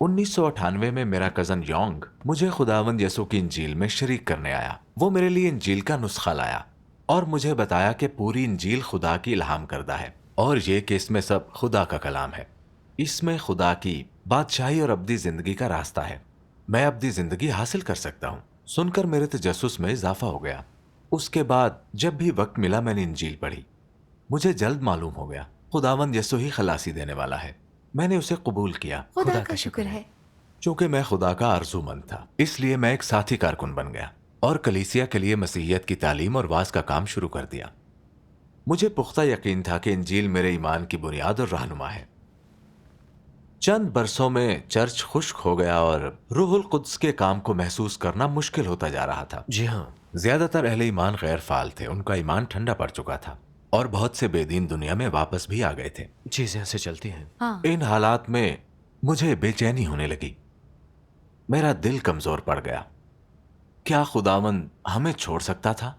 1998 में मेरा cousin Yong मुझे खुदावंद यसु की इंजील में शरीक करने आया। वो मेरे लिए इंजील का नुस्खा लाया और मुझे बताया कि पूरी इंजील खुदा की इल्हाम करदा है और ये कि इसमें सब खुदा का कलाम है। इसमें खुदा की बादशाही और अब्दी जिंदगी का रास्ता है। मैं अब्दी जिंदगी हासिल कर सकता हूँ। सुनकर मेरे तजस्सुस में इजाफा हो गया। उसके बाद जब भी वक्त मिला मैंने इंजील पढ़ी। मुझे जल्द मालूम हो गया खुदावंद यसु ही खलासी देने वाला है। मैंने उसे कबूल किया। खुदा का शुक्र है। चूंकि मैं खुदा का आरजूमंद था, इसलिए मैं एक साथी कारकुन बन गया और कलीसिया के लिए मसीहियत की तालीम और वाज का काम शुरू कर दिया। मुझे पुख्ता यकीन था कि इंजील मेरे ईमान की बुनियाद और रहनुमा है। चंद बरसों में चर्च खुश्क हो गया और रूहुल कुद्स के काम को महसूस करना मुश्किल होता जा रहा था। जी हाँ। ज्यादातर अहले ईमान गैर फाल थे। उनका ईमान ठंडा पड़ चुका था और बहुत से बेदीन दुनिया में वापस भी आ गए थे। चीजें ऐसे चलती हैं। हाँ। इन हालात में मुझे बेचैनी होने लगी। मेरा दिल कमजोर पड़ गया। क्या खुदावंद हमें छोड़ सकता था?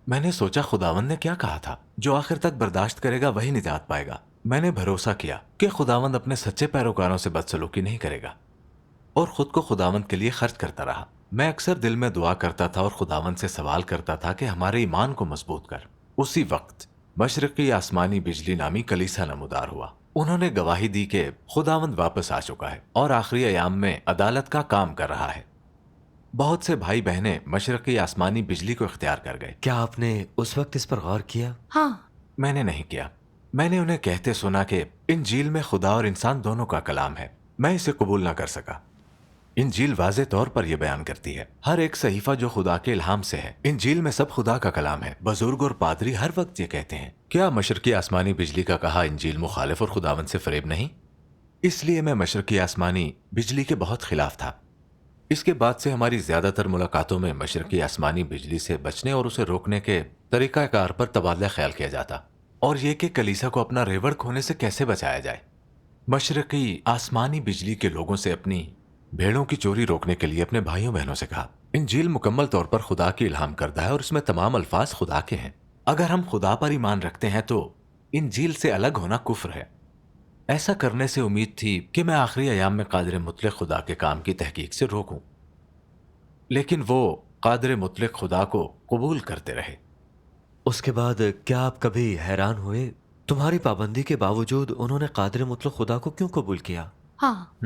मैंने सोचा खुदावंद ने क्या कहा था, जो आखिर तक बर्दाश्त करेगा वही निजात पाएगा। मैंने भरोसा किया कि खुदावंद अपने सच्चे पैरोकारों से बदसलूकी नहीं करेगा और खुद को खुदावंद के लिए खर्च करता रहा। मैं अक्सर दिल में दुआ करता था और खुदावंद से सवाल करता था कि हमारे ईमान को मजबूत कर। उसी वक्त मशरकी आसमानी बिजली नामी कलीसा नमूदार हुआ। उन्होंने गवाही दी कि खुदावंद वापस आ चुका है और आखिरी अयाम में अदालत का काम कर रहा है। बहुत से भाई बहनें मशरकी आसमानी बिजली को इख्तियार कर गए। क्या आपने उस वक्त इस पर गौर किया? हाँ। मैंने नहीं किया। मैंने उन्हें कहते सुना कि इंजील में खुदा और इंसान दोनों का कलाम है। मैं इसे कबूल ना कर सका। इंजील वाज़े तौर पर यह बयान करती है, हर एक सहीफा जो खुदा के इल्हाम से है। इंजील में सब खुदा का कलाम है। बुजुर्ग और पादरी हर वक्त ये कहते हैं। क्या मशरकी आसमानी बिजली का कहा इंजील मुखालिफ और खुदावंद से फरेब नहीं? इसलिए मैं मशरकी आसमानी बिजली के बहुत खिलाफ था। इसके बाद से हमारी ज्यादातर मुलाकातों में मशरकी आसमानी बिजली से बचने और उसे रोकने के तरीकाकार पर तबादला ख्याल किया जाता और यह कि कलीसा को अपना रेवड़ खोने से कैसे बचाया जाए। मशरकी आसमानी बिजली के लोगों से अपनी भेड़ों की चोरी रोकने के लिए अपने भाइयों बहनों से कहा, इंजील मुकम्मल तौर पर खुदा की इल्हाम करदा है और इसमें तमाम अल्फाज खुदा के हैं। अगर हम खुदा पर ईमान रखते हैं तो इंजील से अलग होना कुफ्र है। ऐसा करने से उम्मीद थी कि मैं आखिरी अयाम में कादिर मुतलक खुदा के काम की तहकीक से रोकूं, लेकिन वो कादिर मुतलक खुदा को कबूल करते रहे। उसके बाद क्या आप कभी हैरान हुए तुम्हारी पाबंदी के बावजूद उन्होंने कादिर मुतलक खुदा को क्यों कबूल किया? हाँ।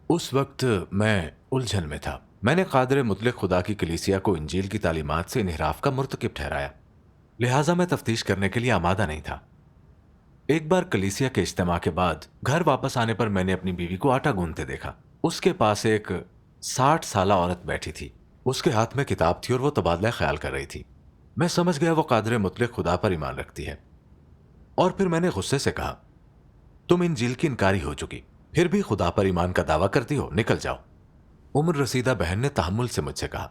उस वक्त मैं उलझन में था। मैंने कादिर मुतलक खुदा की कलीसिया को इंजील की तालीमात से इन्हिराफ का मुर्तकिब ठहराया, लिहाजा मैं तफ्तीश करने के लिए आमादा नहीं था। एक बार कलीसिया के इज्तिमा के बाद घर वापस आने पर मैंने अपनी बीवी को आटा गूंथते देखा। उसके पास एक 60 साला औरत बैठी थी। उसके हाथ में किताब थी और वो तबादला ख्याल कर रही थी। मैं समझ गया वो कादिर मुतलक खुदा पर ईमान रखती है और फिर मैंने गुस्से से कहा, तुम इंजील की इनकारी हो चुकी, फिर भी खुदा पर ईमान का दावा करती हो, निकल जाओ। उम्र रसीदा बहन ने तहम्मुल से मुझसे कहा,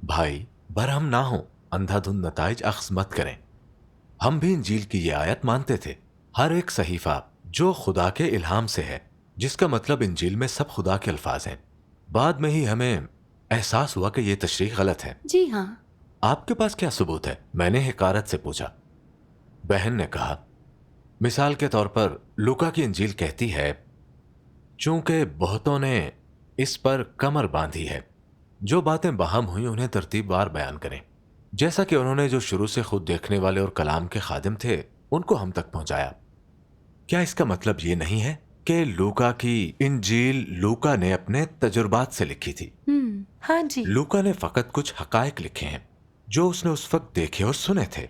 भाई बरहम ना हो, अंधाधुंध नताइज अख्ज़ मत करें। हम भी इंजील की ये आयत मानते थे, हर एक सहीफा जो खुदा के इल्हाम से है, जिसका मतलब इंजील में सब खुदा के अल्फाज हैं। बाद में ही हमें एहसास हुआ कि यह तशरीह गलत है। जी हाँ। आपके पास क्या सबूत है? मैंने हिकारत से पूछा। बहन ने कहा, मिसाल के तौर पर लूका की इंजील कहती है, चूंकि बहुतों ने इस पर कमर बांधी है, जो बातें बाहम हुई उन्हें तरतीबवार बयान करें, जैसा कि उन्होंने जो शुरू से खुद देखने वाले और कलाम के खादिम थे उनको हम तक पहुंचाया। क्या इसका मतलब ये नहीं है कि लूका की इंजील लूका ने अपने तजुर्बात से लिखी थी? हाँ जी। लूका ने फकत कुछ हकायक लिखे हैं जो उसने उस वक्त देखे और सुने थे।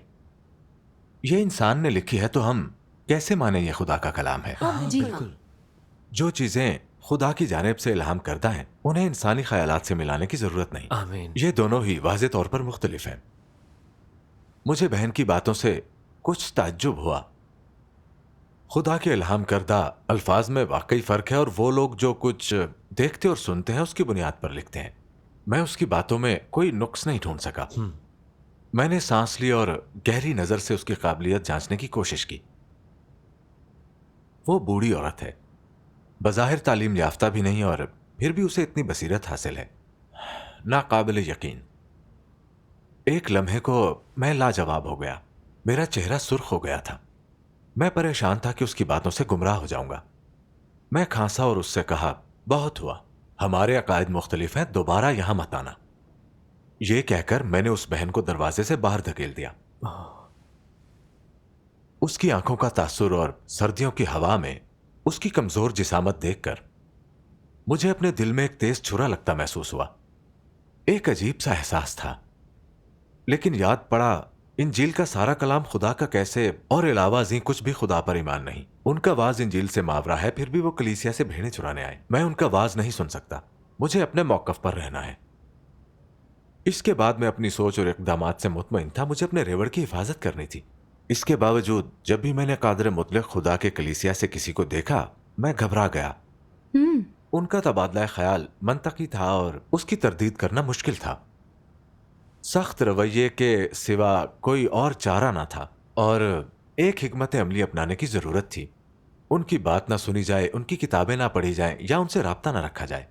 ये इंसान ने लिखी है तो हम कैसे माने ये खुदा का कलाम है? हाँ, जी बिल्कुल। जो चीजें खुदा की जानिब से इल्हाम करदा हैं उन्हें इंसानी ख्यालात से मिलाने की जरूरत नहीं। आमीन। ये दोनों ही वाज़े तौर पर मुख्तलिफ हैं। मुझे बहन की बातों से कुछ ताज्जुब हुआ। खुदा के इल्हाम करदा अल्फाज में वाकई फर्क है और वो लोग जो कुछ देखते और सुनते हैं उसकी बुनियाद पर लिखते हैं। मैं उसकी बातों में कोई नुक्स नहीं ढूंढ सका। मैंने सांस ली और गहरी नजर से उसकी काबिलियत जांचने की कोशिश की। वो बूढ़ी औरत है, बज़ाहिर तालीम याफ्ता भी नहीं और फिर भी उसे इतनी बसीरत हासिल है, नाकाबिल यकीन। एक लम्हे को मैं लाजवाब हो गया। मेरा चेहरा सुर्ख हो गया था। मैं परेशान था कि उसकी बातों से गुमराह हो जाऊंगा। मैं खांसा और उससे कहा, बहुत हुआ, हमारे अकायद मुख्तलिफ हैं, दोबारा यहां मत आना। ये कहकर मैंने उस बहन को दरवाजे से बाहर धकेल दिया। उसकी आंखों का तासुर और सर्दियों की हवा में उसकी कमजोर जिसामत देखकर मुझे अपने दिल में एक तेज छुरा लगता महसूस हुआ। एक अजीब सा एहसास था, लेकिन याद पड़ा इंजील का सारा कलाम खुदा का कैसे, और अलावा अज़ीं कुछ भी खुदा पर ईमान नहीं। उनका वाज इंजील से मावरा है, फिर भी वो कलीसिया से भेड़ें चुराने आए। मैं उनका वाज नहीं सुन सकता, मुझे अपने मौकफ पर रहना है। इसके बाद मैं अपनी सोच और इक़दामात से मुतमईन था, मुझे अपने रेवड़ की हिफाजत करनी थी। इसके बावजूद जब भी मैंने कादर मुतलक खुदा के कलीसिया से किसी को देखा, मैं घबरा गया। उनका तबादला ख्याल मंतकी था और उसकी तरदीद करना मुश्किल था। सख्त रवैये के सिवा कोई और चारा ना था और एक हिकमत अमली अपनाने की जरूरत थी। उनकी बात ना सुनी जाए, उनकी किताबें ना पढ़ी जाएं या उनसे राब्ता ना रखा जाए।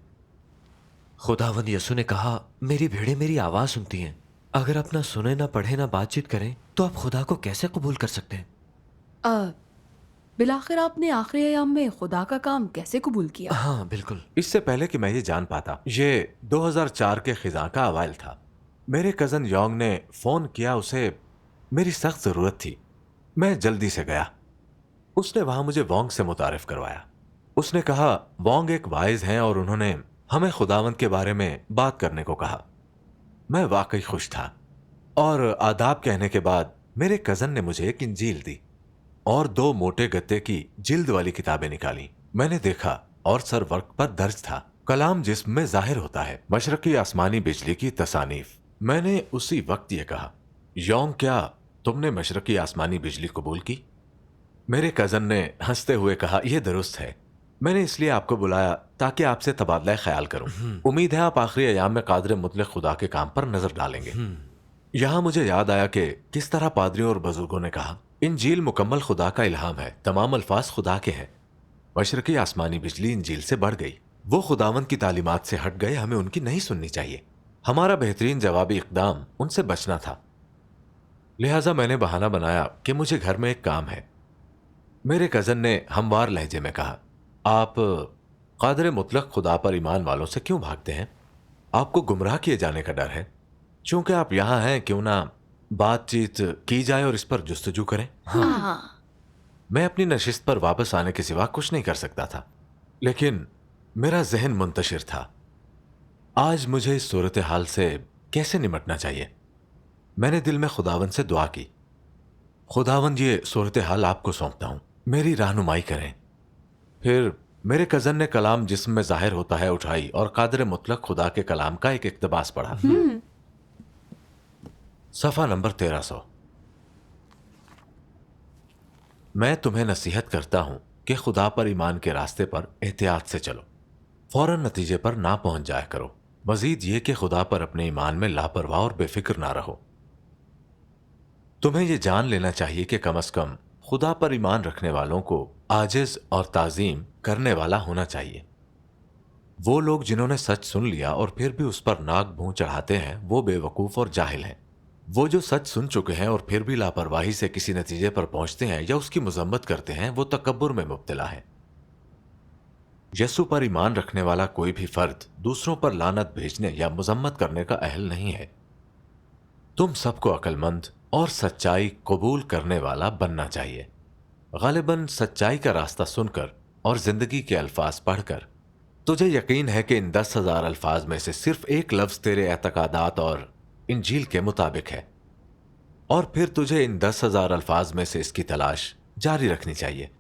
खुदावंद यसु ने कहा, मेरी भेड़ें मेरी आवाज सुनती हैं। अगर आप ना सुने, ना पढ़े, ना बातचीत करें तो आप खुदा को कैसे कबूल कर सकते हैं? बिलाखिर आपने आखिरी अयाम में खुदा का काम कैसे कबूल किया? हाँ बिल्कुल। इससे पहले कि मैं ये जान पाता, ये 2004 के खिज़ां का अवाइल था। मेरे कज़न योंग ने फ़ोन किया, उसे मेरी सख्त ज़रूरत थी। मैं जल्दी से गया। उसने वहां मुझे वोंग से मुतारिफ करवाया। उसने कहा वोंग एक वाइज हैं और उन्होंने हमें खुदावंद के बारे में बात करने को कहा। मैं वाकई खुश था और आदाब कहने के बाद मेरे कज़न ने मुझे एक इंजील दी और 2 मोटे गत्ते की जिल्द वाली किताबें निकाली। मैंने देखा और सर वर्क पर दर्ज था, कलाम जिस्म में जाहिर होता है, मशरकी आसमानी बिजली की तसानीफ। मैंने उसी वक्त ये कहा, योंग क्या तुमने मशरकी आसमानी बिजली कबूल की? मेरे कज़न ने हंसते हुए कहा, यह दुरुस्त है, मैंने इसलिए आपको बुलाया ताकि आपसे तबादला ख्याल करूं। उम्मीद है आप आखिरी अयाम में कादर मुतलक खुदा के काम पर नजर डालेंगे। यहां मुझे याद आया कि किस तरह पादरियों और बुजुर्गों ने कहा, इंजील मुकम्मल खुदा का इल्हाम है, तमाम अल्फाज खुदा के हैं। मशरकी आसमानी बिजली इंजील से बढ़ गई। वो खुदावंद की तालीमात से हट गए, हमें उनकी नहीं सुननी चाहिए। हमारा बेहतरीन जवाबी इक़दाम उनसे बचना था। लिहाजा मैंने बहाना बनाया कि मुझे घर में एक काम है। मेरे कज़न ने हमवार लहजे में कहा, आप कादर मुतलक खुदा पर ईमान वालों से क्यों भागते हैं? आपको गुमराह किए जाने का डर है। चूंकि आप यहां हैं, क्यों ना बातचीत की जाए और इस पर जुस्तजू करें। हाँ। मैं अपनी नशिस्त पर वापस आने के सिवा कुछ नहीं कर सकता था, लेकिन मेरा जहन मुंतशिर था। आज मुझे इस सूरत हाल से कैसे निमटना चाहिए? मैंने दिल में खुदावंद से दुआ की, खुदावंद ये सूरत हाल आपको सौंपता हूं, मेरी रहनुमाई करें। फिर मेरे कज़न ने कलाम जिस्म में जाहिर होता है उठाई और कादर मुतलक खुदा के कलाम का एक इक्तबास पढ़ा। सफ़ा नंबर 1300। मैं तुम्हें नसीहत करता हूं कि खुदा पर ईमान के रास्ते पर एहतियात से चलो, फौरन नतीजे पर ना पहुंच जाया करो। मजीद ये कि खुदा पर अपने ईमान में लापरवाह और बेफिक्र ना रहो। तुम्हें यह जान लेना चाहिए कि कम अज कम खुदा पर ईमान रखने वालों को आजिज और ताजीम करने वाला होना चाहिए। वो लोग जिन्होंने सच सुन लिया और फिर भी उस पर नाक भूं चढ़ाते हैं, वो बेवकूफ और जाहिल हैं। वो जो सच सुन चुके हैं और फिर भी लापरवाही से किसी नतीजे पर पहुंचते हैं या उसकी मजम्मत करते हैं, वो तकब्बुर में मुब्तला है। यसु पर ईमान रखने वाला कोई भी फर्द दूसरों पर लानत भेजने या मजम्मत करने का अहल नहीं है। तुम सबको अक्लमंद और सच्चाई कबूल करने वाला बनना चाहिए। गालिबन सच्चाई का रास्ता सुनकर और जिंदगी के अल्फाज पढ़कर तुझे यकीन है कि इन 10,000 अल्फाज में से सिर्फ एक लफ्ज तेरे एतकादात और इंजील के मुताबिक है, और फिर तुझे इन 10,000 अल्फाज में से इसकी तलाश जारी रखनी चाहिए।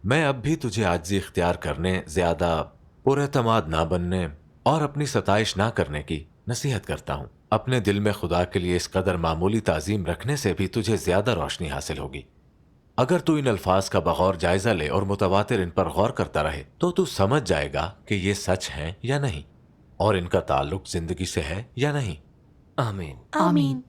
मैं अब भी तुझे आजिज़ी इख्तियार करने, ज्यादा पुरएतमाद ना बनने और अपनी सताइश ना करने की नसीहत करता हूं। अपने दिल में खुदा के लिए इस कदर मामूली ताजीम रखने से भी तुझे ज्यादा रोशनी हासिल होगी। अगर तू इन अल्फाज का बगौर जायजा ले और मुतवातिर इन पर गौर करता रहे तो तू समझ जाएगा कि ये सच हैं या नहीं और इनका ताल्लुक जिंदगी से है या नहीं। आमीन। आमीन।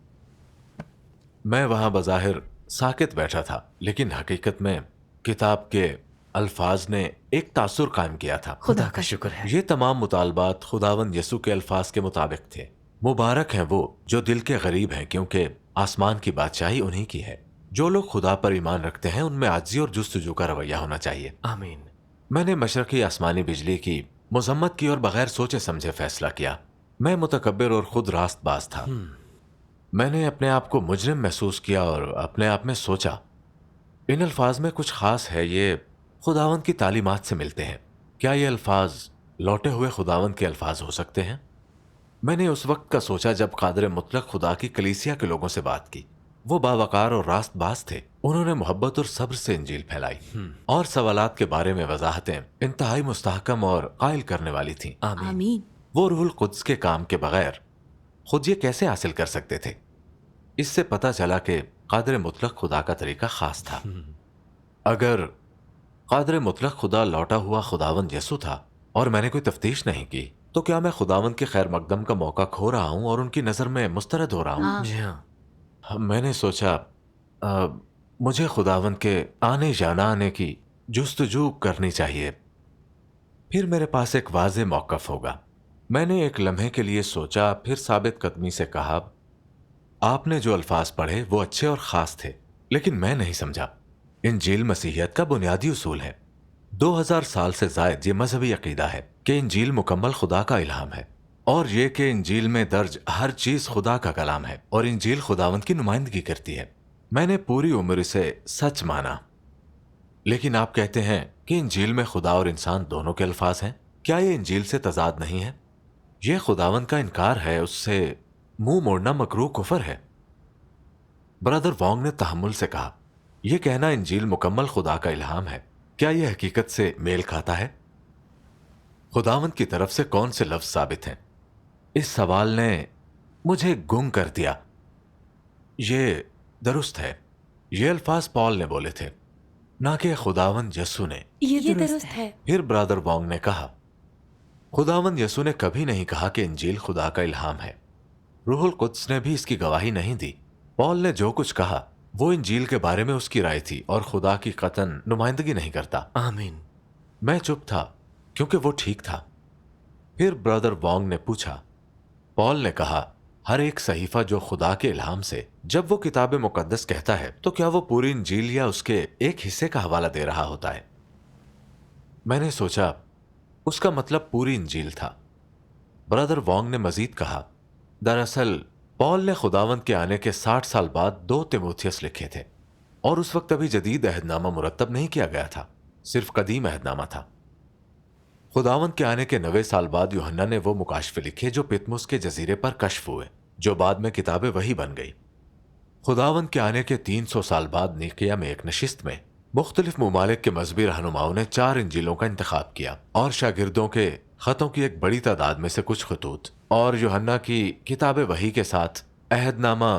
मैं वहां बज़ाहिर साकित बैठा था, लेकिन हकीकत में किताब के अल्फाज ने एक तासुर कायम किया था। खुदा का शुक्र है। ये तमाम मुतालबात खुदावंद यसु के अल्फाज के मुताबिक थे। मुबारक हैं वो जो दिल के गरीब हैं, क्योंकि आसमान की बादशाही उन्हीं की है। जो लोग खुदा पर ईमान रखते हैं उनमें आजिज़ी और जुस्तजू का रवैया होना चाहिए। आमीन। میں نے مشرقی آسمانی بجلی کی مذمت کی اور بغیر سوچے سمجھے فیصلہ کیا. میں متکبر اور خود راست باز تھا. میں نے اپنے آپ کو مجرم محسوس کیا اور اپنے آپ میں سوچا ان الفاظ میں کچھ خاص ہے, یہ خداوند کی تعلیمات سے ملتے ہیں. کیا یہ الفاظ لوٹے ہوئے خداوند کے الفاظ ہو سکتے ہیں؟ میں نے اس وقت کا سوچا جب قادر مطلق خدا کی کلیسیا کے لوگوں سے بات کی. وہ باوقار اور راست باز تھے. انہوں نے محبت اور صبر سے انجیل پھیلائی اور سوالات کے بارے میں وضاحتیں انتہائی مستحکم اور قائل کرنے والی تھیں. آمین. وہ روح القدس کے کام کے بغیر خود یہ کیسے حاصل کر سکتے تھے؟ اس سے پتہ چلا کہ قادر مطلق خدا کا طریقہ خاص تھا. اگر قادر مطلق خدا لوٹا ہوا خداوند یسوع تھا اور میں نے کوئی تفتیش نہیں کی تو کیا میں خداوند کے خیر مقدم کا موقع کھو رہا ہوں اور ان کی نظر میں مسترد ہو رہا ہوں؟ ہاں. جی ہاں. میں نے سوچا مجھے خداوند کے آنے یا نہ آنے کی جستجو کرنی چاہیے. پھر میرے پاس ایک واضح موقف ہوگا. میں نے ایک لمحے کے لیے سوچا, پھر ثابت قدمی سے کہا آپ نے جو الفاظ پڑھے وہ اچھے اور خاص تھے, لیکن میں نہیں سمجھا. انجیل مسیحیت کا بنیادی اصول ہے. 2000 سال سے زائد یہ مذہبی عقیدہ ہے کہ انجیل مکمل خدا کا الہام ہے, اور یہ کہ انجیل میں درج ہر چیز خدا کا کلام ہے اور انجیل خداوند کی نمائندگی کرتی ہے. میں نے پوری عمر اسے سچ مانا. لیکن آپ کہتے ہیں کہ انجیل میں خدا اور انسان دونوں کے الفاظ ہیں. کیا یہ انجیل سے تضاد نہیں ہے؟ یہ خداوند کا انکار ہے, اس سے منہ موڑنا مکروہ کفر ہے. برادر وانگ نے تحمل سے کہا, یہ کہنا انجیل مکمل خدا کا الہام ہے, کیا یہ حقیقت سے میل کھاتا ہے؟ خداوند کی طرف سے کون سے لفظ ثابت ہیں؟ اس سوال نے مجھے گم کر دیا. یہ درست ہے, یہ الفاظ پال نے بولے تھے, نہ کہ خداوند یسوع نے. یہ درست ہے. پھر برادر وانگ نے کہا, خداوند یسوع نے کبھی نہیں کہا کہ انجیل خدا کا الہام ہے. روح القدس نے بھی اس کی گواہی نہیں دی. پال نے جو کچھ کہا وہ انجیل کے بارے میں اس کی رائے تھی اور خدا کی قطعاً نمائندگی نہیں کرتا. آمین. میں چپ تھا کیونکہ وہ ٹھیک تھا. پھر برادر وانگ نے پوچھا, پال نے کہا ہر ایک صحیفہ جو خدا کے الہام سے جب وہ کتاب مقدس کہتا ہے تو کیا وہ پوری انجیل یا اس کے ایک حصے کا حوالہ دے رہا ہوتا ہے؟ میں نے سوچا اس کا مطلب پوری انجیل تھا. برادر وانگ نے مزید کہا, دراصل پال نے خداوند کے آنے کے 60 سال بعد 2 تیموتھیوس لکھے تھے, اور اس وقت ابھی جدید عہد نامہ مرتب نہیں کیا گیا تھا, صرف قدیم عہد نامہ تھا. خداوند کے آنے کے 90 سال بعد یوحنا نے وہ مکاشفے لکھے جو پتمس کے جزیرے پر کشف ہوئے, جو بعد میں کتاب وحی بن گئی. خداوند کے آنے کے 300 سال بعد نیقیہ میں ایک نشست میں مختلف ممالک کے مذہبی رہنماؤں نے 4 انجیلوں کا انتخاب کیا, اور شاگردوں کے خطوں کی ایک بڑی تعداد میں سے کچھ خطوط اور یوحنا کی کتاب وحی کے ساتھ عہد نامہ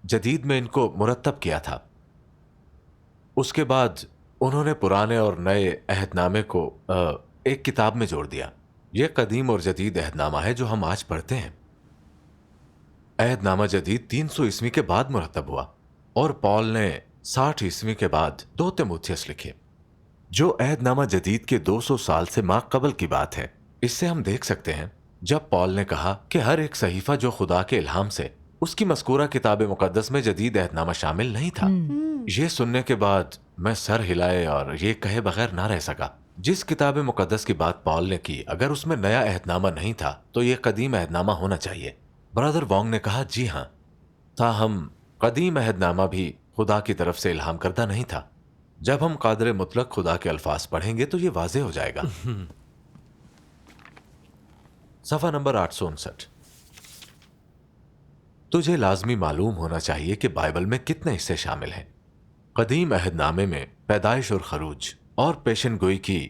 جدید میں ان کو مرتب کیا تھا. اس کے بعد انہوں نے پرانے اور نئے عہد نامے کو ایک کتاب میں جوڑ دیا. یہ قدیم اور جدید عہد نامہ ہے جو ہم آج پڑھتے ہیں. عہد نامہ جدید 300 عیسوی کے بعد مرتب ہوا, اور پال نے 60 عیسوی کے بعد 2 تیموتھیوس لکھے, جو عہد نامہ جدید کے 200 سال سے ما قبل کی بات ہے. اس سے ہم دیکھ سکتے ہیں جب پال نے کہا کہ ہر ایک صحیفہ جو خدا کے الہام سے اس کی مذکورہ کتاب مقدس میں جدید عہد نامہ شامل نہیں تھا. یہ سننے کے بعد میں سر ہلائے اور یہ کہے بغیر نہ رہ سکا, جس کتاب مقدس کی بات پال نے کی اگر اس میں نیا عہد نامہ نہیں تھا تو یہ قدیم عہد نامہ ہونا چاہیے. برادر وانگ نے کہا, جی ہاں, تاہم قدیم عہد نامہ بھی خدا کی طرف سے الہام کردہ نہیں تھا. جب ہم قادر مطلق خدا کے الفاظ پڑھیں گے تو یہ واضح ہو جائے گا. صفحہ نمبر 859. تجھے لازمی معلوم ہونا چاہیے کہ بائبل میں کتنے حصے شامل ہیں. قدیم عہد نامے میں پیدائش اور خروج اور پیشن گوئی کی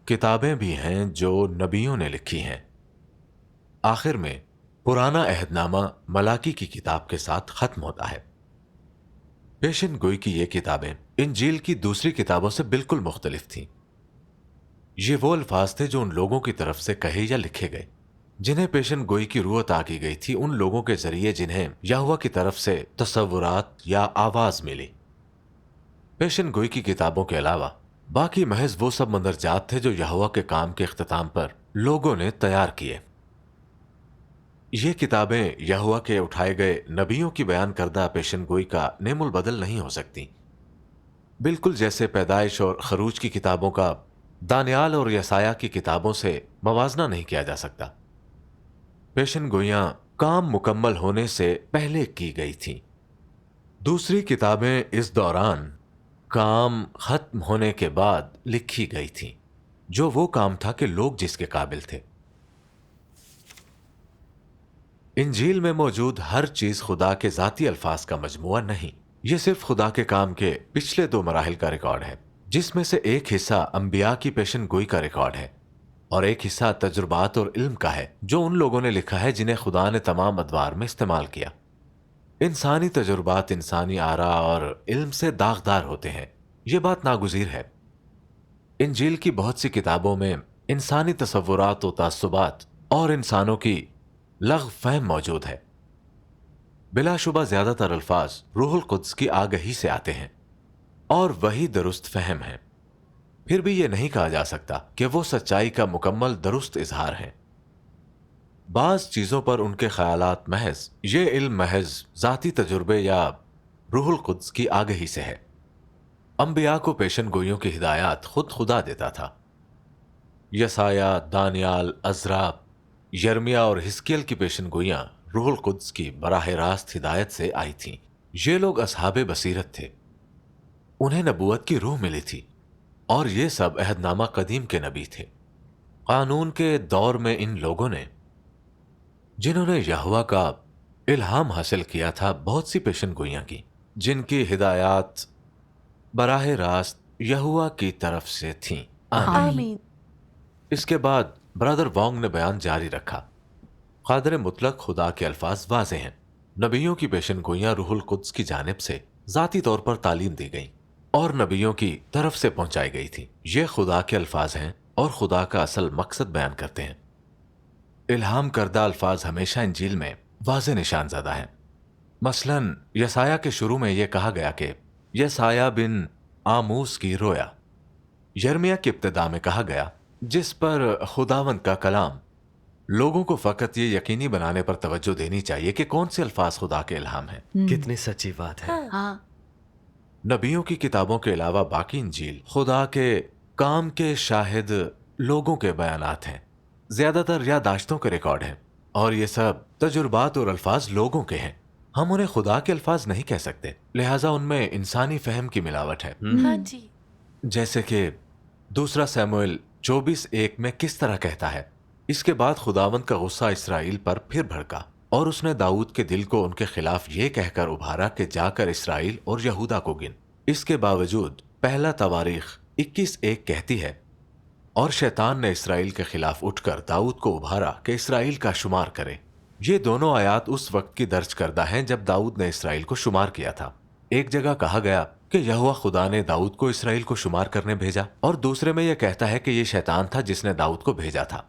کتابیں بھی ہیں جو نبیوں نے لکھی ہیں. آخر میں پرانا عہد نامہ ملاکی کی کتاب کے ساتھ ختم ہوتا ہے. پیشن گوئی کی یہ کتابیں انجیل کی دوسری کتابوں سے بالکل مختلف تھیں. یہ وہ الفاظ تھے جو ان لوگوں کی طرف سے کہے یا لکھے گئے جنہیں پیشن گوئی کی روح عطا کی گئی تھی, ان لوگوں کے ذریعے جنہیں یہوہ کی طرف سے تصورات یا آواز ملی. پیشن گوئی کی کتابوں کے علاوہ باقی محض وہ سب مندرجات تھے جو یہوہ کے کام کے اختتام پر لوگوں نے تیار کیے. یہ کتابیں یہوہ کے اٹھائے گئے نبیوں کی بیان کردہ پیشن گوئی کا نیم البدل نہیں ہو سکتی, بالکل جیسے پیدائش اور خروج کی کتابوں کا दानियाल और यसाया की किताबों से मवाजना नहीं किया जा सकता। पेशन गोइयां काम मुकम्मल होने से पहले की गई थीं। दूसरी किताबें इस दौरान काम खत्म होने के बाद लिखी गई थीं, जो वो काम था कि लोग जिसके काबिल थे। इंजील में मौजूद हर चीज खुदा के जाती अल्फाज का मजमुआ नहीं, ये सिर्फ खुदा के काम के पिछले 2 मराहिल का रिकॉर्ड है, जिसमें से एक हिस्सा अंबिया की पेशन गोई का रिकॉर्ड है और एक हिस्सा तजुर्बात और इल्म का है, जो उन लोगों ने लिखा है जिन्हें खुदा ने तमाम अदवार में इस्तेमाल किया। इंसानी तजुर्बात इंसानी आरा और इल्म से दागदार होते हैं, ये बात नागुज़ीर है। इंजील की बहुत सी किताबों में इंसानी तसव्वुरात और तासुबात और इंसानों की लग़ फहम मौजूद है। बिलाशुबा ज्यादातर अल्फाज रूहुल कुद्स की आगही से आते हैं और वही दुरुस्त फहम है। फिर भी यह नहीं कहा जा सकता कि वो सच्चाई का मुकम्मल दुरुस्त इजहार है। बाज चीजों पर उनके ख्यालात महज ये इल्म महज जाती तजुर्बे या रूहुल कुद्स की आगही से है। अंबिया को पेशन गोइयों की हिदायत खुद खुदा देता था। यसाया, दानियाल, अज़रा, यर्मिया और हिस्कियल की पेशन गोइयां रूहुल कुद्स की बराह रास्त हिदायत से आई थीं। ये लोग असहाबे बसीरत थे, उन्हें नबूवत की रूह मिली थी और ये सब अहदनामा कदीम के नबी थे। कानून के दौर में इन लोगों ने, जिन्होंने यहोवा का इल्हाम हासिल किया था, बहुत सी पेशन गोइयां की, जिनकी हिदायत बराह रास्त यहोवा की तरफ से थीं। आमीन। आमीन। इसके बाद ब्रदर वोंग ने बयान जारी रखा। कादर मुतलक खुदा के अल्फाज वाज़े हैं। नबियों की पेशन गोइयां रूहुल कुद्स की जानिब से जाती तौर पर तालीम दी गई और नबियों की तरफ से पहुंचाई गई थी। ये खुदा के अल्फाज हैं और खुदा का असल मकसद बयान करते हैं। इल्हाम करदा अल्फाज हमेशा इंजील में वाज़े निशान ज़दा हैं। मसलन यसाया के शुरू में यह कहा गया कि यसाया बिन आमूस की रोया। यर्मिया की इब्तिदा में कहा गया, जिस पर खुदावंद का कलाम लोगों को फकत ये यकीनी बनाने पर तवज्जो देनी चाहिए कि कौन से अल्फाज खुदा के इल्हाम हैं। कितनी सच्ची बात है। हाँ, नबियों की किताबों के अलावा बाकी इंजील खुदा के काम के शाहिद लोगों के बयानात हैं, ज्यादातर यादाश्तों के रिकॉर्ड हैं और ये सब तजुर्बात और अल्फाज लोगों के हैं। हम उन्हें खुदा के अल्फाज नहीं कह सकते, लिहाजा उनमें इंसानी फहम की मिलावट है। हाँ जी। जैसे कि दूसरा सैमुएल 24:1 में किस तरह कहता है, इसके बाद खुदावंद का गुस्सा इसराइल पर फिर भड़का और उसने दाऊद के दिल को उनके खिलाफ ये कहकर उभारा कि जाकर इसराइल और यहूदा को गिन। इसके बावजूद पहला तवारीख 21:1 कहती है, और शैतान ने इसराइल के खिलाफ उठकर दाऊद को उभारा कि इसराइल का शुमार करे। ये दोनों आयात उस वक्त की दर्ज करदा हैं जब दाऊद ने इसराइल को शुमार किया था। एक जगह कहा गया कि यहोवा खुदा ने दाऊद को इसराइल को शुमार करने भेजा और दूसरे में यह कहता है कि यह शैतान था जिसने दाऊद को भेजा था।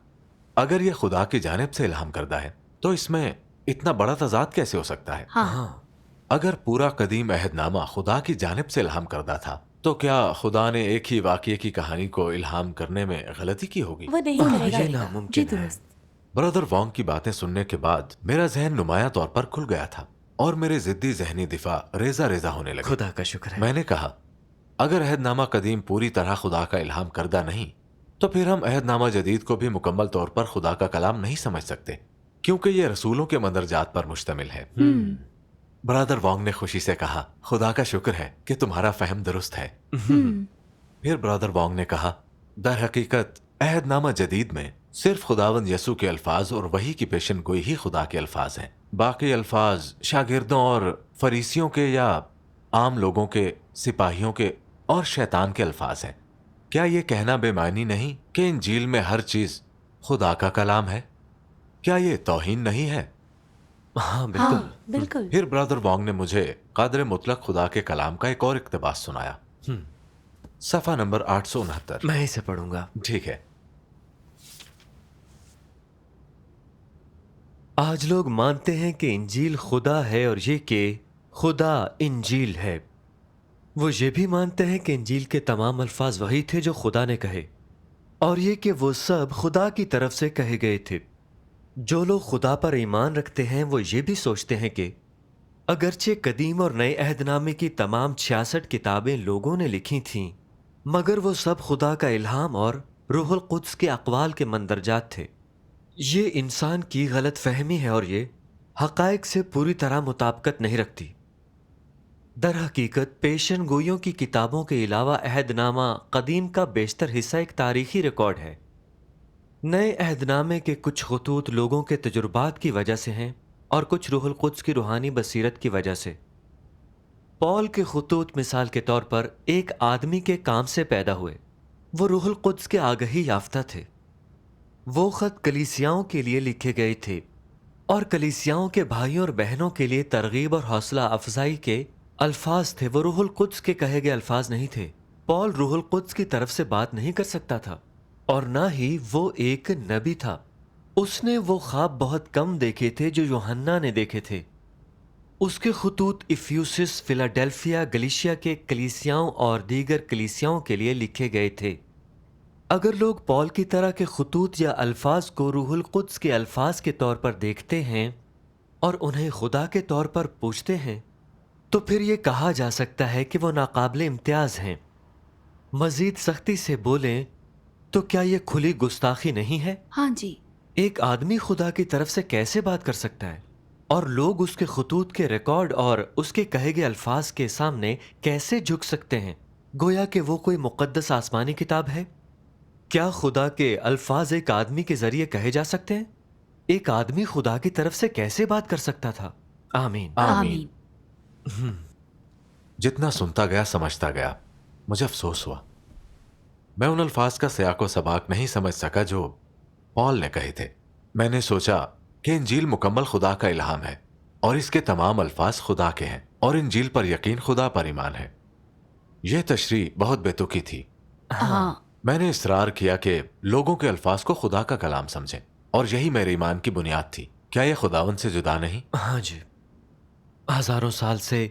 अगर यह खुदा की जानिब से इल्हाम करदा है तो इसमें इतना बड़ा तजाद कैसे हो सकता है? हाँ, अगर पूरा कदीम अहदनामा खुदा की जानिब से इल्हाम करदा था तो क्या खुदा ने एक ही वाक़ये की कहानी को इल्हाम करने में गलती की होगी? वो नहीं वो करेगा। ये जी नामुमकिन है। दुरुस्त। ब्रदर वोंग की बातें सुनने के बाद मेरा जहन नुमाया तौर पर खुल गया था और मेरे जिद्दी जहनी दिफा रेजा रेजा होने लगे। खुदा का शुक्र है। मैंने कहा, अगर अहदनामा कदीम पूरी तरह खुदा का इल्हाम करदा नहीं तो फिर हम अहदनामा जदीद को भी मुकम्मल तौर पर खुदा का कलाम नहीं समझ सकते, क्योंकि यह रसूलों के मंदरजात पर मुश्तमिल है। ब्रदर वोंग ने खुशी से कहा, खुदा का शुक्र है कि तुम्हारा फहम दुरुस्त है। फिर ब्रदर वोंग ने कहा, दर हकीकत अहदनामा जदीद में सिर्फ खुदावंद यसू के अल्फाज और वही की पेशन गोई ही खुदा के अल्फाज हैं। बाकी अल्फाज शागिर्दों और फरीसियों के या आम लोगों के, सिपाहियों के और शैतान के अल्फाज हैं। क्या यह कहना बेमानी नहीं कि इंजील में हर चीज खुदा का कलाम है? क्या यह तौहीन नहीं है? हाँ बिल्कुल। हाँ, बिल्कुल। फिर ब्रदर वोंग ने मुझे कादर मुतलक खुदा के कलाम का एक और इक्तबास सुनाया। सफा नंबर 869। मैं इसे पढ़ूंगा। ठीक है। आज लोग मानते हैं कि इंजील खुदा है और ये कि खुदा इंजील है। वो ये भी मानते हैं कि इंजील के तमाम अल्फाज वही थे जो खुदा ने कहे और ये कि वो सब खुदा की तरफ से कहे गए थे। जो लोग खुदा पर ईमान रखते हैं वो ये भी सोचते हैं कि अगरचे कदीम और नए अहदनामे की तमाम 66 किताबें लोगों ने लिखी थीं, مگر وہ سب خدا کا الہام اور روح القدس کے اقوال کے مندرجات تھے۔ یہ انسان کی غلط فہمی ہے اور یہ حقائق سے پوری طرح مطابقت نہیں رکھتی۔ در حقیقت پیشن گوئیوں کی کتابوں کے علاوہ عہد نامہ قدیم کا بیشتر حصہ ایک تاریخی ریکارڈ ہے۔ نئے عہد نامے کے کچھ خطوط لوگوں کے تجربات کی وجہ سے ہیں اور کچھ روح القدس کی روحانی بصیرت کی وجہ سے۔ پال کے خطوط مثال کے طور پر ایک آدمی کے کام سے پیدا ہوئے۔ وہ روح القدس کے آگہی یافتہ تھے۔ وہ خط کلیسیاؤں کے لیے لکھے گئے تھے اور کلیسیاؤں کے بھائیوں اور بہنوں کے لیے ترغیب اور حوصلہ افزائی کے الفاظ تھے۔ وہ روح القدس کے کہے گئے الفاظ نہیں تھے۔ پال روح القدس کی طرف سے بات نہیں کر سکتا تھا اور نہ ہی وہ ایک نبی تھا۔ اس نے وہ خواب بہت کم دیکھے تھے جو یوحنا نے دیکھے تھے۔ اس کے خطوط افیوسس، فلاڈیلفیا، گلیشیا کے کلیسیاؤں اور دیگر کلیسیاؤں کے لیے لکھے گئے تھے۔ اگر لوگ پال کی طرح کے خطوط یا الفاظ کو روح القدس کے الفاظ کے طور پر دیکھتے ہیں اور انہیں خدا کے طور پر پوچھتے ہیں تو پھر یہ کہا جا سکتا ہے کہ وہ ناقابل امتیاز ہیں۔ مزید سختی سے بولیں تو کیا یہ کھلی گستاخی نہیں ہے؟ ہاں جی۔ ایک آدمی خدا کی طرف سے کیسے بات کر سکتا ہے اور لوگ اس کے خطوط کے ریکارڈ اور اس کے کہے گئے الفاظ کے سامنے کیسے جھک سکتے ہیں گویا کہ وہ کوئی مقدس آسمانی کتاب ہے؟ کیا خدا کے الفاظ ایک آدمی کے ذریعے کہے جا سکتے ہیں؟ ایک آدمی خدا کی طرف سے کیسے بات کر سکتا تھا؟ آمین۔ آمین۔ جتنا سنتا گیا سمجھتا گیا، مجھے افسوس ہوا۔ میں ان الفاظ کا سیاق و سباق نہیں سمجھ سکا جو پال نے کہے تھے۔ میں نے سوچا کہ انجیل مکمل خدا کا الہام ہے اور اس کے تمام الفاظ خدا کے ہیں اور انجیل پر یقین خدا پر ایمان ہے۔ یہ تشریح بہت بے تکی تھی۔ ہاں۔ میں نے اصرار کیا کہ لوگوں کے الفاظ کو خدا کا کلام سمجھیں اور یہی میرے ایمان کی بنیاد تھی۔ کیا یہ خداوند سے جدا نہیں؟ ہاں جی، ہزاروں سال سے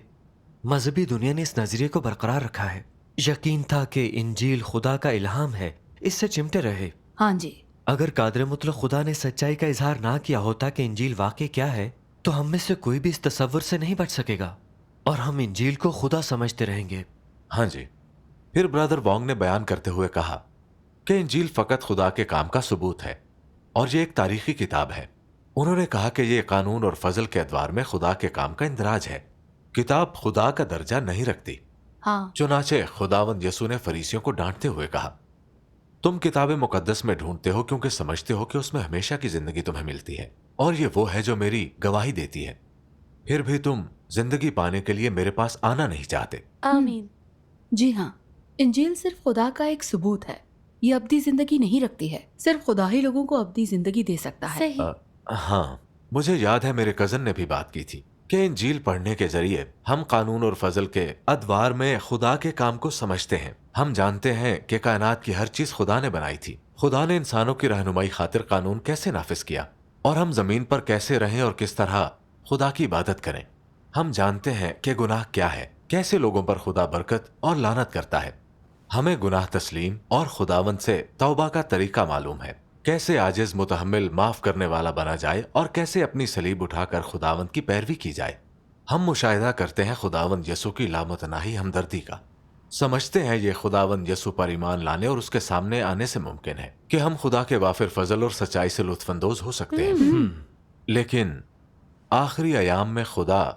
مذہبی دنیا نے اس نظریے کو برقرار رکھا ہے۔ یقین تھا کہ انجیل خدا کا الہام ہے، اس سے چمٹے رہے۔ ہاں جی۔ اگر قادر مطلق خدا نے سچائی کا اظہار نہ کیا ہوتا کہ انجیل واقع کیا ہے تو ہم میں سے کوئی بھی اس تصور سے نہیں بچ سکے گا اور ہم انجیل کو خدا سمجھتے رہیں گے۔ ہاں جی۔ پھر برادر وانگ نے بیان کرتے ہوئے کہا کہ انجیل فقط خدا کے کام کا ثبوت ہے اور یہ ایک تاریخی کتاب ہے۔ انہوں نے کہا کہ یہ قانون اور فضل کے ادوار میں خدا کے کام کا اندراج ہے۔ کتاب خدا کا درجہ نہیں رکھتی۔ ہاں۔ چنانچہ خداوند یسوع نے فریسیوں کو ڈانٹتے ہوئے کہا، تم کتاب مقدس میں ڈھونڈتے ہو کیونکہ سمجھتے ہو کہ اس میں ہمیشہ کی زندگی تمہیں ملتی ہے اور یہ وہ ہے جو میری گواہی دیتی ہے، پھر بھی تم زندگی پانے کے لیے میرے پاس آنا نہیں چاہتے۔ آمین۔ جی ہاں، انجیل صرف خدا کا ایک ثبوت ہے، یہ ابدی زندگی نہیں رکھتی ہے۔ صرف خدا ہی لوگوں کو ابدی زندگی دے سکتا ہے۔ ہاں، مجھے یاد ہے میرے کزن نے بھی بات کی تھی کہ انجیل پڑھنے کے ذریعے ہم قانون اور فضل کے ادوار میں خدا کے کام کو سمجھتے ہیں۔ ہم جانتے ہیں کہ کائنات کی ہر چیز خدا نے بنائی تھی۔ خدا نے انسانوں کی رہنمائی خاطر قانون کیسے نافذ کیا اور ہم زمین پر کیسے رہیں اور کس طرح خدا کی عبادت کریں۔ ہم جانتے ہیں کہ گناہ کیا ہے، کیسے لوگوں پر خدا برکت اور لعنت کرتا ہے۔ ہمیں گناہ تسلیم اور خداوند سے توبہ کا طریقہ معلوم ہے، کیسے عاجز، متحمل، معاف کرنے والا بنا جائے اور کیسے اپنی صلیب اٹھا کر خداوند کی پیروی کی جائے۔ ہم مشاہدہ کرتے ہیں خداوند یسوع کی لامتناہی ہمدردی کا۔ سمجھتے ہیں یہ خداوند یسوع پر ایمان لانے اور اس کے سامنے آنے سے ممکن ہے کہ ہم خدا کے وافر فضل اور سچائی سے لطف اندوز ہو سکتے ہیں۔ لیکن آخری ایام میں خدا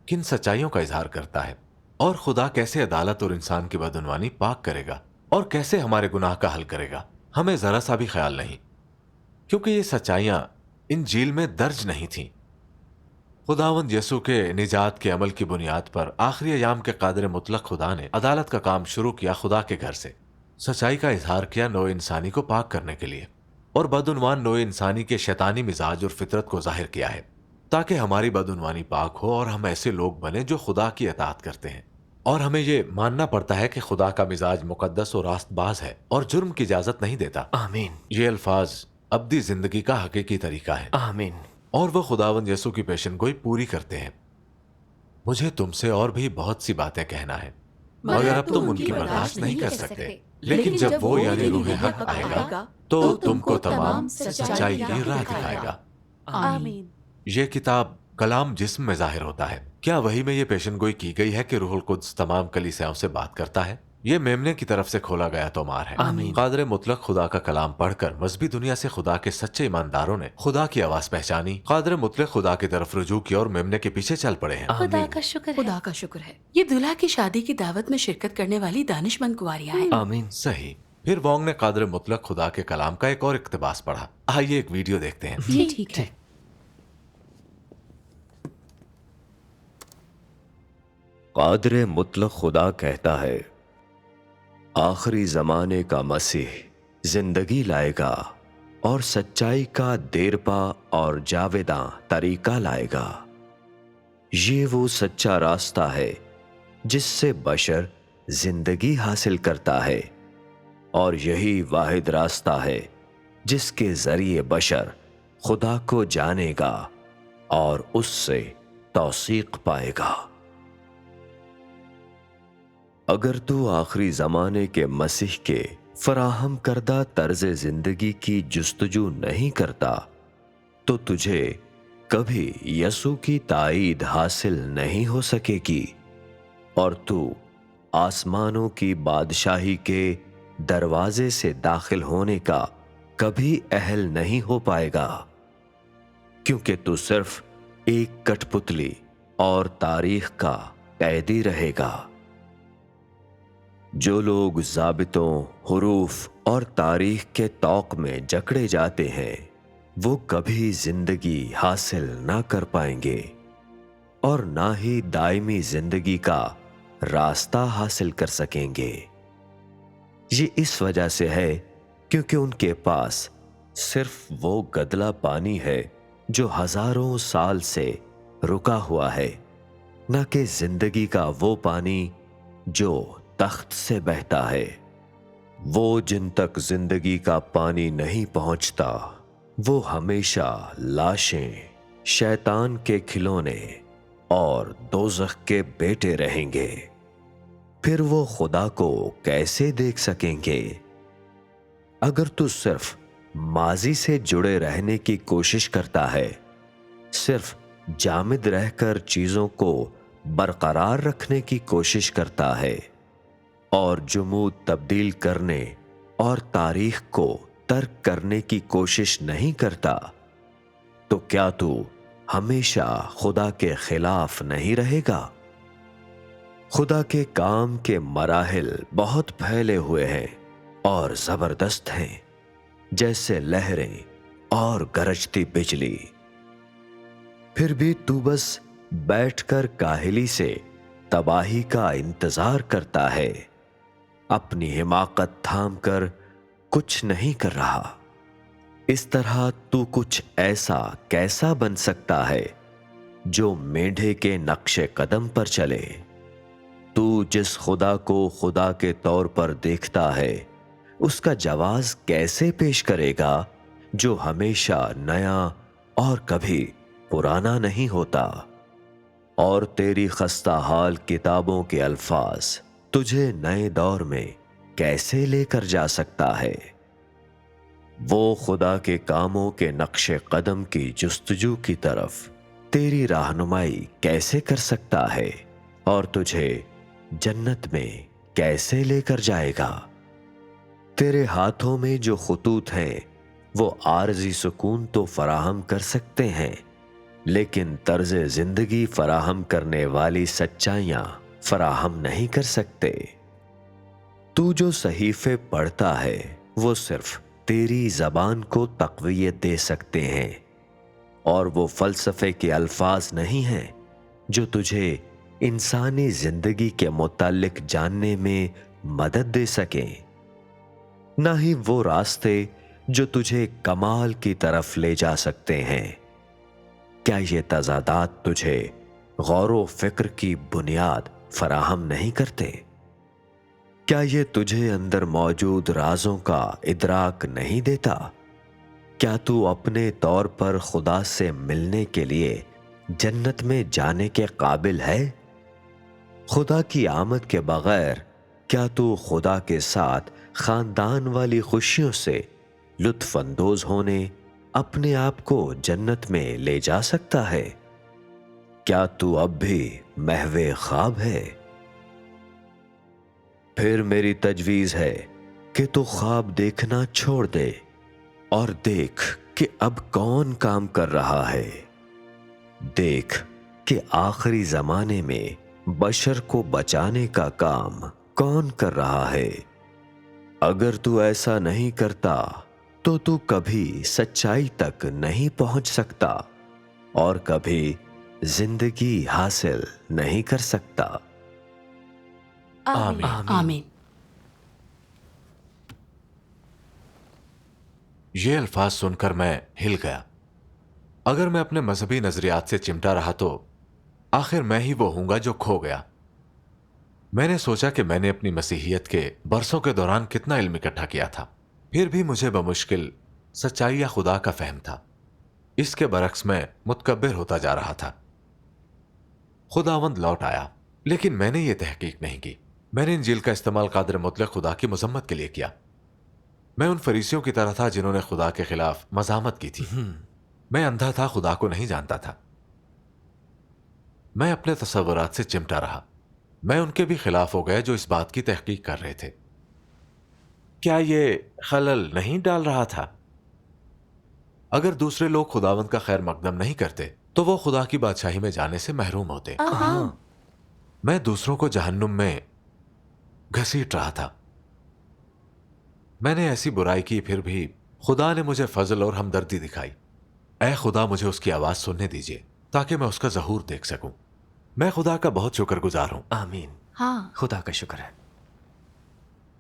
کن سچائیوں کا اظہار کرتا ہے اور خدا کیسے عدالت اور انسان کی بدعنوانی پاک کرے گا اور کیسے ہمارے گناہ کا حل کرے گا، ہمیں ذرا سا بھی خیال نہیں، کیونکہ یہ سچائیاں انجیل میں درج نہیں تھیں۔ خداوند یسوع کے نجات کے عمل کی بنیاد پر آخری ایام کے قادر مطلق خدا نے عدالت کا کام شروع کیا۔ خدا کے گھر سے سچائی کا اظہار کیا نوع انسانی کو پاک کرنے کے لیے، اور بدعنوان نوع انسانی کے شیطانی مزاج اور فطرت کو ظاہر کیا ہے تاکہ ہماری بدعنوانی پاک ہو اور ہم ایسے لوگ بنیں جو خدا کی اطاعت کرتے ہیں۔ اور ہمیں یہ ماننا پڑتا ہے کہ خدا کا مزاج مقدس اور راست باز ہے اور جرم کی اجازت نہیں دیتا۔ آمین۔ یہ الفاظ ابدی زندگی کا حقیقی طریقہ ہے آمین۔ اور وہ خداوند یسوع کی پیشن گوئی پوری کرتے ہیں۔ مجھے تم سے اور بھی بہت سی باتیں کہنا ہے مگر اب تم ان کی برداشت نہیں کر سکتے، لیکن جب وہ یعنی روح حق آئے گا تو تم کو تمام سچائی کی راہ دکھائے گا۔ آمین۔ یہ کتاب کلام جسم میں ظاہر ہوتا ہے۔ کیا وہی میں یہ پیشن گوئی کی گئی ہے کہ روح القدس تمام کلیسیاؤں سے بات کرتا ہے؟ یہ میمنے کی طرف سے کھولا گیا تومار ہے۔ آمین۔ قادر مطلق خدا کا کلام پڑھ کر مذہبی دنیا سے خدا کے سچے ایمانداروں نے خدا کی آواز پہچانی، قادر مطلق خدا کی طرف رجوع کیا اور میمنے کے پیچھے چل پڑے ہیں۔ خدا کا شکر ہے، خدا کا شکر ہے۔ یہ دلہا کی شادی کی دعوت میں شرکت کرنے والی دانش مند کنواریاں ہیں۔ آمین۔ صحیح۔ پھر وانگ نے قادر مطلق خدا کے کلام کا ایک اور اقتباس پڑھا۔ آئیے ایک ویڈیو دیکھتے ہیں۔ یہ ٹھیک ہے۔ قادر مطلق خدا کہتا ہے، آخری زمانے کا مسیح زندگی لائے گا اور سچائی کا دیرپا اور جاویداں طریقہ لائے گا۔ یہ وہ سچا راستہ ہے جس سے بشر زندگی حاصل کرتا ہے، اور یہی واحد راستہ ہے جس کے ذریعے بشر خدا کو جانے گا اور اس سے توثیق پائے گا۔ اگر تو آخری زمانے کے مسیح کے فراہم کردہ طرز زندگی کی جستجو نہیں کرتا تو تجھے کبھی یسوع کی تائید حاصل نہیں ہو سکے گی، اور تو آسمانوں کی بادشاہی کے دروازے سے داخل ہونے کا کبھی اہل نہیں ہو پائے گا، کیونکہ تو صرف ایک کٹ پتلی اور تاریخ کا قیدی رہے گا۔ جو لوگ ضابطوں، حروف اور تاریخ کے طوق میں جکڑے جاتے ہیں وہ کبھی زندگی حاصل نہ کر پائیں گے، اور نہ ہی دائمی زندگی کا راستہ حاصل کر سکیں گے۔ یہ اس وجہ سے ہے کیونکہ ان کے پاس صرف وہ گدلا پانی ہے جو ہزاروں سال سے رکا ہوا ہے، نہ کہ زندگی کا وہ پانی جو تخت سے بہتا ہے۔ وہ جن تک زندگی کا پانی نہیں پہنچتا وہ ہمیشہ لاشیں، شیطان کے کھلونے اور دوزخ کے بیٹے رہیں گے۔ پھر وہ خدا کو کیسے دیکھ سکیں گے؟ اگر تو صرف ماضی سے جڑے رہنے کی کوشش کرتا ہے، صرف جامد رہ کر چیزوں کو برقرار رکھنے کی کوشش کرتا ہے اور جمود تبدیل کرنے اور تاریخ کو ترک کرنے کی کوشش نہیں کرتا، تو کیا تو ہمیشہ خدا کے خلاف نہیں رہے گا؟ خدا کے کام کے مراحل بہت پھیلے ہوئے ہیں اور زبردست ہیں، جیسے لہریں اور گرجتی بجلی۔ پھر بھی تو بس بیٹھ کر کاہلی سے تباہی کا انتظار کرتا ہے، اپنی حماقت تھام کر کچھ نہیں کر رہا۔ اس طرح تو کچھ ایسا کیسا بن سکتا ہے جو میڈھے کے نقش قدم پر چلے؟ تو جس خدا کو خدا کے طور پر دیکھتا ہے اس کا جواز کیسے پیش کرے گا جو ہمیشہ نیا اور کبھی پرانا نہیں ہوتا؟ اور تیری خستہ حال کتابوں کے الفاظ تجھے نئے دور میں کیسے لے کر جا سکتا ہے؟ وہ خدا کے کاموں کے نقش قدم کی جستجو کی طرف تیری رہنمائی کیسے کر سکتا ہے اور تجھے جنت میں کیسے لے کر جائے گا؟ تیرے ہاتھوں میں جو خطوط ہیں وہ عارضی سکون تو فراہم کر سکتے ہیں، لیکن طرز زندگی فراہم کرنے والی سچائیاں فراہم نہیں کر سکتے۔ تو جو صحیفے پڑھتا ہے وہ صرف تیری زبان کو تقویت دے سکتے ہیں، اور وہ فلسفے کے الفاظ نہیں ہیں جو تجھے انسانی زندگی کے متعلق جاننے میں مدد دے سکیں، نہ ہی وہ راستے جو تجھے کمال کی طرف لے جا سکتے ہیں۔ کیا یہ تضادات تجھے غور و فکر کی بنیاد فراہم نہیں کرتے؟ کیا یہ تجھے اندر موجود رازوں کا ادراک نہیں دیتا؟ کیا تو اپنے طور پر خدا سے ملنے کے لیے جنت میں جانے کے قابل ہے؟ خدا کی آمد کے بغیر کیا تو خدا کے ساتھ خاندان والی خوشیوں سے لطف اندوز ہونے اپنے آپ کو جنت میں لے جا سکتا ہے؟ کیا تو اب بھی محو خواب ہے؟ پھر میری تجویز ہے کہ تو خواب دیکھنا چھوڑ دے اور دیکھ کہ اب کون کام کر رہا ہے. دیکھ کہ آخری زمانے میں بشر کو بچانے کا کام کون کر رہا ہے. اگر تو ایسا نہیں کرتا تو تو کبھی سچائی تک نہیں پہنچ سکتا اور کبھی زندگی حاصل نہیں کر سکتا. آمین آمین. یہ الفاظ سن کر میں ہل گیا. اگر میں اپنے مذہبی نظریات سے چمٹا رہا تو آخر میں ہی وہ ہوں گا جو کھو گیا. میں نے سوچا کہ میں نے اپنی مسیحیت کے برسوں کے دوران کتنا علم اکٹھا کیا تھا، پھر بھی مجھے بمشکل سچائی یا خدا کا فہم تھا. اس کے برعکس میں متکبر ہوتا جا رہا تھا. خداوند لوٹ آیا، لیکن میں نے یہ تحقیق نہیں کی. میں نے انجیل کا استعمال قادر مطلق خدا کی مذمت کے لیے کیا. میں ان فریسیوں کی طرح تھا جنہوں نے خدا کے خلاف مزاحمت کی تھی. میں اندھا تھا، خدا کو نہیں جانتا تھا. میں اپنے تصورات سے چمٹا رہا. میں ان کے بھی خلاف ہو گیا جو اس بات کی تحقیق کر رہے تھے. کیا یہ خلل نہیں ڈال رہا تھا؟ اگر دوسرے لوگ خداوند کا خیر مقدم نہیں کرتے تو وہ خدا کی بادشاہی میں جانے سے محروم ہوتے. میں دوسروں کو جہنم میں گھسیٹ رہا تھا. میں نے ایسی برائی کی، پھر بھی خدا نے مجھے فضل اور ہمدردی دکھائی. اے خدا، مجھے اس کی آواز سننے دیجیے تاکہ میں اس کا ظہور دیکھ سکوں. میں خدا کا بہت شکر گزار ہوں. آمین. ہاں، خدا کا شکر ہے.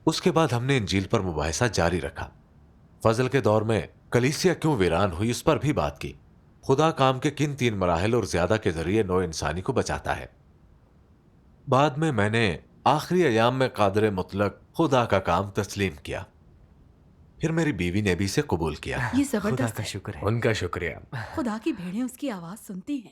اس کے بعد ہم نے انجیل پر مباحثہ جاری رکھا. فضل کے دور میں کلیسیا کیوں ویران ہوئی اس پر بھی بات کی. خدا کام کے کن 3 مراحل اور زیادہ کے ذریعے نوع انسانی کو بچاتا ہے. بعد میں نے آخری ایام میں قادر مطلق خدا کا کام تسلیم کیا. پھر میری بیوی نے بھی اسے قبول کیا. یہ خدا زبردست کا ہے. شکر ہے. ان کا شکریہ. خدا کی بھیڑیں اس کی آواز سنتی ہیں.